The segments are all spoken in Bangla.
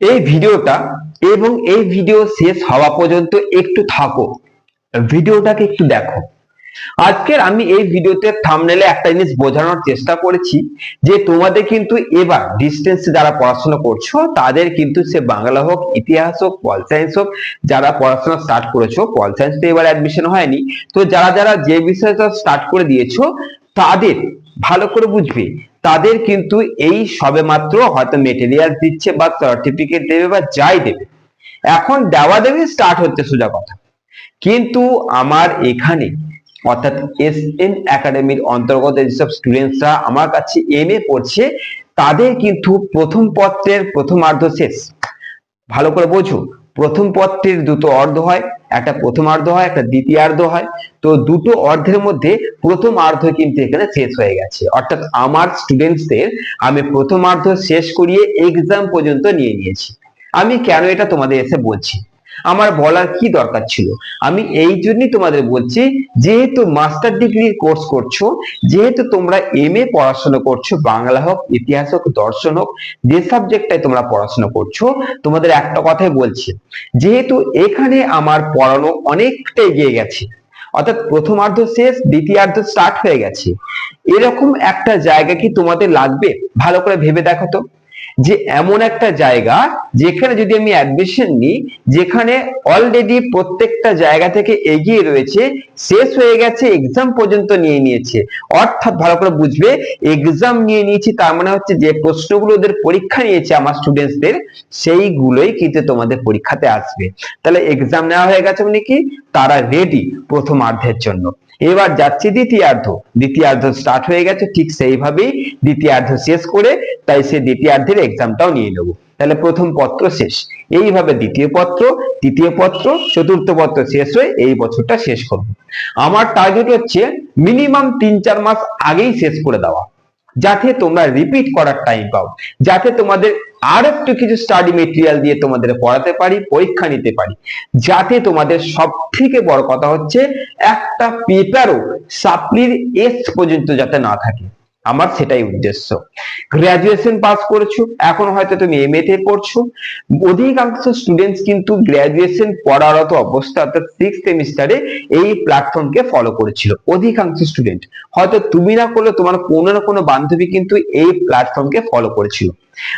এই ভিডিওটা এবং এই ভিডিও শেষ হওয়া পর্যন্ত একটু থাকো, ভিডিওটাকে একটু দেখো। আজকের আমি এই ভিডিওতে থাম্বনেলে একটা জিনিস বোঝানোর চেষ্টা করেছি যে তোমাদের কিন্তু এবার ডিস্টেন্সে যারা পড়াশোনা করছো তাদের কিন্তু সে বাংলা হোক, ইতিহাস হোক, পল সায়েন্স হোক, যারা পড়াশোনা স্টার্ট করেছো, পল সায়েন্স তো এবার অ্যাডমিশন হয়নি, তো যারা যারা যে বিষয়টা স্টার্ট করে দিয়েছো তাদের ভালো করে বুঝবে, তাদের কিন্তু এই সবে মাত্র হয়তো মেটেরিয়াল দিচ্ছে বা সার্টিফিকেট দেবে বা যাই দেবে, এখন দেওয়া দেবে স্টার্ট হচ্ছে সোজা কথা। কিন্তু আমার এখানে অর্থাৎ এসএন একাডেমির অন্তর্গত যেসব স্টুডেন্টসরা আমার কাছে এমএ পড়ছে তাদের কিন্তু প্রথম পত্রের প্রথমার্ধ শেষ। ভালো করে বোঝো, প্রথম পত্রের দুটো অর্ধ হয়, একটা প্রথমার্ধ হয়, একটা দ্বিতীয়ার্ধ হয়। তো দুটো অর্ধের মধ্যে প্রথমার্ধ কিন্তু এখানে শেষ হয়ে গেছে, অর্থাৎ আমার স্টুডেন্টসদের আমি প্রথমার্ধ শেষ করিয়ে এক্সাম পর্যন্ত নিয়ে নিয়েছি। আমি কেন এটা তোমাদের এসে বলছি, আমার বলার কি দরকার ছিল, আমি এই জন্যই তোমাদের বলছি, যেহেতু মাস্টার ডিগ্রির কোর্স করছো, যেহেতু তোমরা এমএ পড়াশোনা করছো, বাংলা হোক, ইতিহাস হোক, দর্শন হোক, যে সাবজেক্টটাই তোমরা পড়াশোনা করছো, তোমাদের একটা কথাই বলছি, যেহেতু এখানে আমার পড়ানো অনেকটা এগিয়ে গেছে, অর্থাৎ প্রথমার্ধ শেষ, দ্বিতীয়ার্ধ স্টার্ট হয়ে গেছে, এরকম একটা জায়গা কি তোমাদের লাগবে? ভালো করে ভেবে দেখো তো, যে এমন একটা জায়গা যেখানে যদি আমি অ্যাডমিশন নিই, যেখানে অলরেডি প্রত্যেকটা জায়গা থেকে এগিয়ে রয়েছে, শেষ হয়ে গেছে, এক্সাম পর্যন্ত নিয়ে নিয়েছে, অর্থাৎ ভালো করে বুঝবে, এক্সাম নিয়ে নিয়েছি তার মানে হচ্ছে যে প্রশ্নগুলো ওদের পরীক্ষা নিয়েছে আমার স্টুডেন্টসদের, সেইগুলোই কিন্তু তোমাদের পরীক্ষাতে আসবে। তাহলে এক্সাম নেওয়া হয়ে গেছে মানে কি, তারা রেডি প্রথমার্ধের জন্য। এবার যাচ্ছে দ্বিতীয়ার্ধ, দ্বিতীয়ার্ধ স্টার্ট হয়ে গেছে, ঠিক সেইভাবেই দ্বিতীয়ার্ধ শেষ করে তাই সে দ্বিতীয়ার্ধের এক্সামটাও নিয়ে নেবো। তাহলে প্রথম পত্র শেষ, এইভাবে দ্বিতীয় পত্র, তৃতীয় পত্র, চতুর্থ পত্র শেষ হয়ে এই বছরটা শেষ করব। আমার টার্গেট হচ্ছে মিনিমাম 3-4 মাস আগেই শেষ করে দেওয়া, যাতে তোমরা রিপিট করার টাইম পাও, যাতে তোমাদের আর একটু কিছু স্টাডি মেটেরিয়াল দিয়ে তোমাদের পড়াতে পারি, পরীক্ষা নিতে পারি, যাতে তোমাদের সব থেকে বড় কথা হচ্ছে একটা পেপারও সাপ্লির এস পর্যন্ত যাতে না থাকে, আমার সেটাই উদ্দেশ্য। গ্রাজুয়েশন পাস করেছো, এখন হয়তো তুমি এমএ তে পড়ছো, অধিকাংশ স্টুডেন্টস কিন্তু গ্রাজুয়েশন পড়ারত অবস্থা অর্থাৎ 6th সেমিস্টারে এই প্ল্যাটফর্মকে ফলো করেছিল, অধিকাংশ স্টুডেন্ট, হয়তো তুমি না করলে তোমার কোনো না কোনো বান্ধবী কিন্তু এই প্ল্যাটফর্মকে ফলো করেছিল।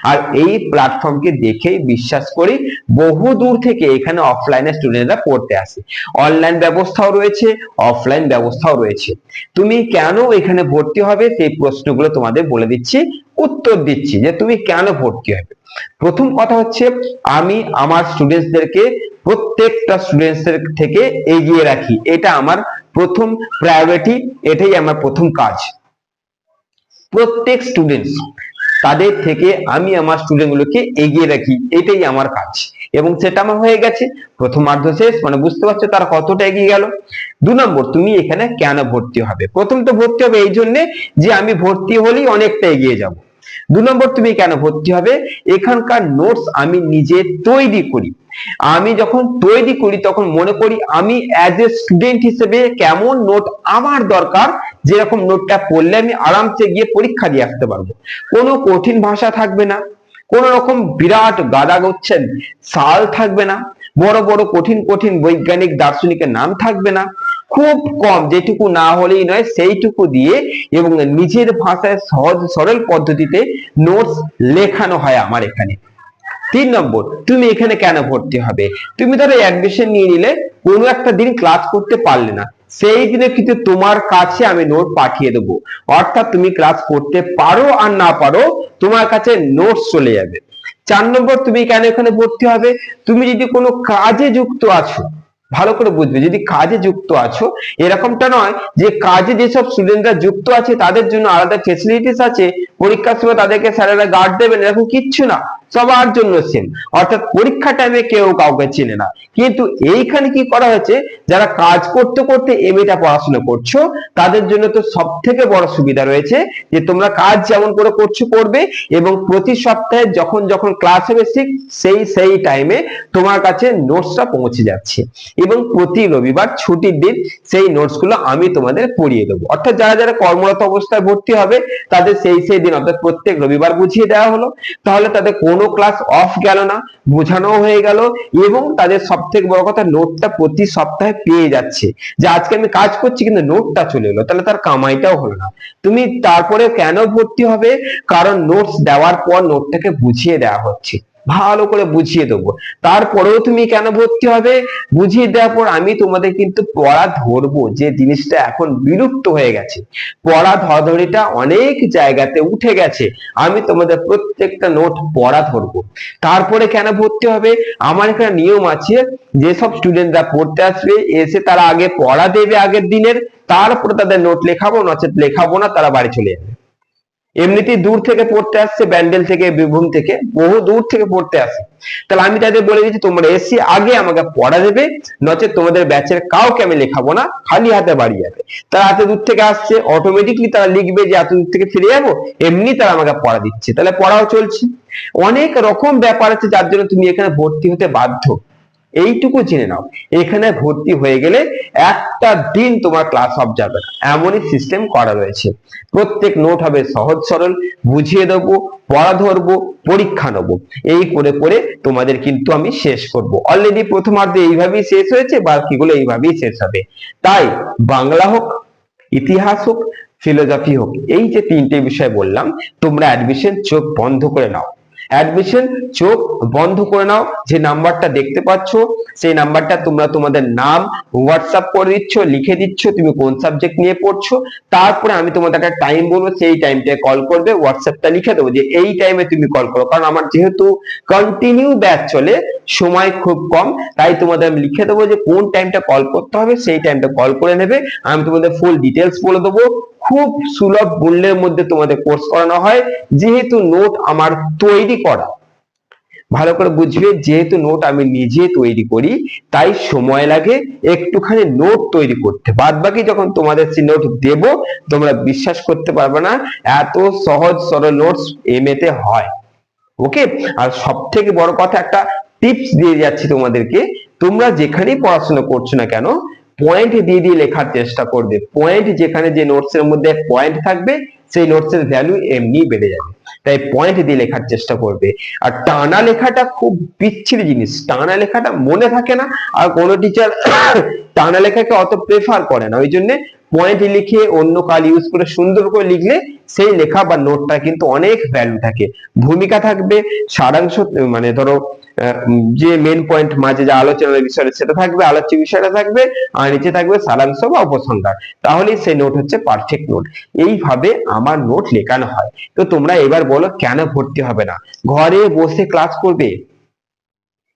আর এই প্ল্যাটফর্মকে দেখেই বিশ্বাস করি বহু দূর থেকে এখানে অফলাইনে স্টুডেন্টরা পড়তে আসে, অনলাইন ব্যবস্থাও রয়েছে, অফলাইন ব্যবস্থাও রয়েছে। তুমি কেন এখানে ভর্তি হবে সেই প্রশ্নগুলো তোমাদের বলে দিচ্ছি, উত্তর দিচ্ছি যে তুমি কেন ভর্তি হবে। প্রথম কথা হচ্ছে, আমি আমার স্টুডেন্টসদেরকে প্রত্যেকটা স্টুডেন্টসদের থেকে এগিয়ে রাখি, এটা আমার প্রথম প্রায়োরিটি, এটাই আমার প্রথম কাজ। প্রত্যেক স্টুডেন্টস তাদের থেকে আমি আমার স্টুডেন্টগুলোকে এগিয়ে রাখি, এটাই আমার কাজ, এবং সেটা আমার হয়ে গেছে। প্রথমার্ধ শেষ মানে বুঝতে পারছো তারা কতটা এগিয়ে গেল। 2 নম্বর, তুমি এখানে কেন ভর্তি হবে? প্রথম তো ভর্তি হবে এই জন্য যে আমি ভর্তি হলেই অনেকটা এগিয়ে যাব। 2 নম্বর, তুমি কেন ভর্তি হবে? এখানকার নোটস আমি নিজে তৈরি করি, আমি যখন তৈরি করি তখন মনে করি আমি অ্যাজ এ স্টুডেন্ট হিসেবে কেমন নোট আমার দরকার, যেরকম নোটটা পড়লে আমি আরামসে গিয়ে পরীক্ষা দিয়ে আসতে পারবো। কোনো কঠিন ভাষা থাকবে না, কোন রকম বিরাট গাদা গোচ্ছেন সাল থাকবে না, বড় বড় কঠিন কঠিন বৈজ্ঞানিক দার্শনিকের নাম থাকবে না, খুব কম, যেটুকু না হলেই নয় সেইটুকু দিয়ে এবং নিজের ভাষায় সহজ সরল পদ্ধতিতে নোটস লেখানো হয় আমার এখানে। 3 নম্বর, তুমি এখানে কেন ভর্তি হবে? তুমি ধরো অ্যাডমিশন নিয়ে নিলে, কোনো একটা দিন ক্লাস করতে পারলে না, সেই দিনে কিন্তু তোমার কাছে আমি নোট পাঠিয়ে দেবো, অর্থাৎ তুমি ক্লাস করতে পারো আর না পারো তোমার কাছে নোটস চলে যাবে। 4 নম্বর, তুমি কেন এখানে ভর্তি হবে? তুমি যদি কোনো কাজে যুক্ত আছো, ভালো করে বুঝবে, যদি কাজে যুক্ত আছো, এরকমটা নয় যে কাজে যেসব স্টুডেন্টরা যুক্ত আছে তাদের জন্য আলাদা ফেসিলিটিস আছে, পরীক্ষার সময় তাদেরকে স্যারেরা গার্ড দেবেন, এরকম কিচ্ছু না, সবার জন্য সেম, অর্থাৎ পরীক্ষা টাইমে কেউ কাউকে চেনে না। কিন্তু এইখানে কি করা হয়েছে, যারা কাজ করতে করতে এমএটা পড়াশোনা করছো তাদের জন্য তো সব থেকে বড় সুবিধা রয়েছে যে তোমরা কাজ যেমন করে করছো করবে, এবং প্রতি সপ্তাহে যখন যখন ক্লাস হবে ঠিক সেই টাইমে তোমার কাছে নোটসটা পৌঁছে যাচ্ছে, এবং প্রতি রবিবার ছুটির দিন সেই নোটস গুলো আমি তোমাদের পড়িয়ে দেবো। অর্থাৎ যারা যারা কর্মরত অবস্থায় ভর্তি হবে তাদের সেই দিন অর্থাৎ প্রত্যেক রবিবার বুঝিয়ে দেওয়া হলো, তাহলে তাদের কোনো কোনো ক্লাস অফ গেল না, বোঝানো হয়ে গেল, এবং তাদের সব থেকে বড় কথা নোটটা প্রতি সপ্তাহে পেয়ে যাচ্ছে, যে আজকে আমি কাজ করছি কিন্তু নোটটা চলে এলো, তাহলে তার কামাইটাও হলো না। তুমি তারপরে কেন ভর্তি হবে? কারণ নোটস দেওয়ার পর নোটটাকে বুঝিয়ে দেওয়া হচ্ছে, ভালো করে বুঝিয়ে দেবো। তারপরেও তুমি কেন ভর্তি হবে? বুঝিয়ে দেওয়ার পর আমি তোমাদের কিন্তু পড়া ধরবো, যে জিনিসটা এখন বিলুপ্ত হয়ে গেছে, পড়া ধরাধরিটা অনেক জায়গাতে উঠে গেছে। আমি তোমাদের প্রত্যেকটা নোট পড়া ধরবো। তারপরে কেন ভর্তি হবে? আমার এখানে নিয়ম আছে, যেসব স্টুডেন্টরা পড়তে আসবে এসে তারা আগে পড়া দেবে আগের দিনের, তারপরে তাদের নোট লেখাবো, নচেত লেখাবো না, তারা বাড়ি চলে যাবে। এমনিতেই দূর থেকে পড়তে আসছে, ব্যান্ডেল থেকে, বীরভূম থেকে, বহু দূর থেকে পড়তে আসে। তাহলে আমি তাদের বলে দিচ্ছি, তোমরা এসে আগে আমাকে পড়া দেবে, নচেত তোমাদের ব্যাচের কাউকে আমি লেখাবো না, খালি হাতে বাড়ি যাবে। তারা এত দূর থেকে আসছে, অটোমেটিকলি তারা লিখবে যে এত দূর থেকে ফিরে যাবো, এমনি তারা আমাকে পড়া দিচ্ছে, তাহলে পড়াও চলছে। অনেক রকম ব্যাপার আছে যার জন্য তুমি এখানে ভর্তি হতে বাধ্য, এইটুকু জেনে নাও। এখানে ভর্তি হয়ে গেলে একটা দিন তোমার ক্লাস অফ যাবে না, এমনই সিস্টেম করা রয়েছে। প্রত্যেক নোট হবে সহজ সরল, বুঝিয়ে দেবো, পড়া ধরবো, পরীক্ষা নেবো, এই করে করে তোমাদের কিন্তু আমি শেষ করব। অলরেডি প্রথমার্ধে এইভাবেই শেষ হয়েছে, বাকিগুলো এইভাবেই শেষ হবে। তাই বাংলা হোক, ইতিহাস হোক, ফিলোসফি হোক, এই যে তিনটে বিষয় বললাম, তোমরা অ্যাডমিশন চোখ বন্ধ করে নাও, অ্যাডমিশন চোখ বন্ধ করে নাও। যে নাম্বারটা দেখতে পাচ্ছ সেই নাম্বারটা তোমরা তোমাদের নাম হোয়াটসঅ্যাপ করে দিচ্ছ, লিখে দিচ্ছ তুমি কোন সাবজেক্ট নিয়ে পড়ছো, তারপরে আমি তোমাদের একটা টাইম বলবো, সেই টাইমটায় কল করবে, হোয়াটসঅ্যাপটা লিখে দেবো যে এই টাইমে তুমি কল করো। কারণ আমার যেহেতু কন্টিনিউ ব্যাচ চলে, সময় খুব কম, তাই তোমাদের আমি লিখে দেবো যে কোন টাইমটা কল করতে হবে, সেই টাইমটা কল করে নেবে। আমি তোমাদের ফুল ডিটেলস বলে দেবো। খুব সুলভ মূল্যের মধ্যে তোমাদের কোর্স করানো হয়, যেহেতু নোট আমার তৈরি করা, ভালো করে বুঝবে, যেহেতু নোট আমি নিজে তৈরি করি, তাই সময় লাগে একটুখানি নোট তৈরি করতে। বাদ বাকি যখন তোমাদের সেই নোট দেব, তোমরা বিশ্বাস করতে পারবে না এত সহজ সরল নোটস এমএ তে হয়। ওকে, আর সব থেকে বড় কথা, একটা টিপস দিয়ে যাচ্ছি তোমাদেরকে, তোমরা যেখানেই পড়াশোনা করছো না কেন, পয়েন্ট দিয়ে দিয়ে লেখার চেষ্টা করবে। পয়েন্ট, যেখানে যে নোটস এর মধ্যে পয়েন্ট থাকবে, সেই নোটস এর ভ্যালু এমনি বেড়ে যাবে, তাই পয়েন্ট দিয়ে লেখার চেষ্টা করবে। আর টানা লেখাটা খুব বিচ্ছিরি জিনিস, টানা লেখাটা মনে থাকে না, আর কোনো টিচার টানা লেখাকে অত প্রেফার করে না, ওই জন্য পয়েন্ট লিখে অন্য কাল ইউজ করে সুন্দর করে লিখলে সেই লেখা বা নোটটা কিন্তু অনেক ভ্যালু থাকে। ভূমিকা থাকবে, সারাংশ, মানে ধরো যে মেন পয়েন্ট, মাঝে যা আলোচনার বিষয় সেটা থাকবে, আলোচ্য বিষয়টা থাকবে, আর নিচে থাকবে সারাংশ বা উপসংহার, তাহলেই সেই নোট হচ্ছে পারফেক্ট নোট। এইভাবে আমার নোট লেখানো হয়। তো তোমরা এবার বলো কেন ভর্তি হবে না? ঘরে বসে ক্লাস করবে,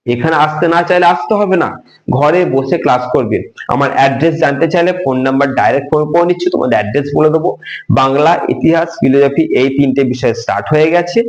এখানে আসতে না চাইলে আসতে হবে না, ঘরে বসে ক্লাস করবে। আমার অ্যাড্রেস জানতে চাইলে ফোন নাম্বার ডাইরেক্ট ফোন করে নিচ্ছি, তোমাদের অ্যাড্রেস বলে দেবো। বাংলা, ইতিহাস, ফিলোসফি এই তিনটে বিষয় স্টার্ট হয়ে গেছে,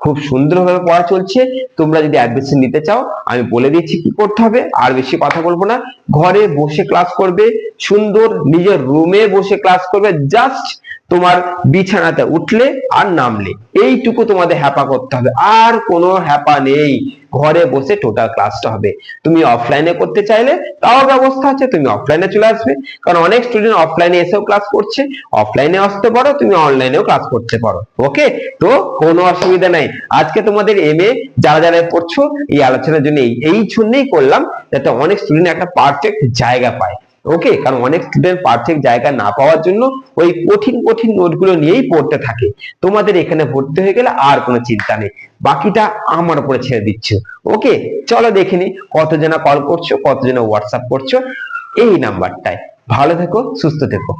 খুব সুন্দরভাবে পড়া চলছে। তোমরা যদি অ্যাডমিশন নিতে চাও, আমি বলে দিচ্ছি কি করতে হবে, আর বেশি কথা বলবো না। ঘরে বসে ক্লাস করবে, সুন্দর নিজের রুমে বসে ক্লাস করবে, জাস্ট তোমার বিছানাতে উঠলে আর নামলে, এইটুকু তোমাদের হ্যাপা করতে হবে, আর কোনো হ্যাপা নেই। ঘরে বসে টোটাল ক্লাসটা হবে। তুমি অফলাইনে করতে চাইলে তাও ব্যবস্থা আছে, তুমি অফলাইনে চলে আসবে, কারণ অনেক স্টুডেন্ট অফলাইনে এসেও ক্লাস করছে, অফলাইনে আসতে পারো, তুমি অনলাইনেও ক্লাস করতে পারো। ওকে, তো কোনো অসুবিধা নাই। আজকে তোমাদের এমএ যারা যারা পড়ছো, এই আলোচনার জন্য এই জন্যই করলাম, যাতে অনেক স্টুডেন্ট একটা পারফেক্ট জায়গা পায়। ওকে, কারণ অনেক স্টুডেন্ট পারফেক্ট জায়গা না পাওয়ার জন্য ওই কঠিন কঠিন নোটগুলো নিয়েই পড়তে থাকে। তোমাদের এখানে ভর্তি হয়ে গেলে আর কোনো চিন্তা নেই, বাকিটা আমার উপরে ছেড়ে দিচ্ছ। ওকে, চলো দেখে নি কতজনা কল করছো, কতজনা হোয়াটসঅ্যাপ করছো এই নাম্বারটায়। ভালো থেকো, সুস্থ থেকো।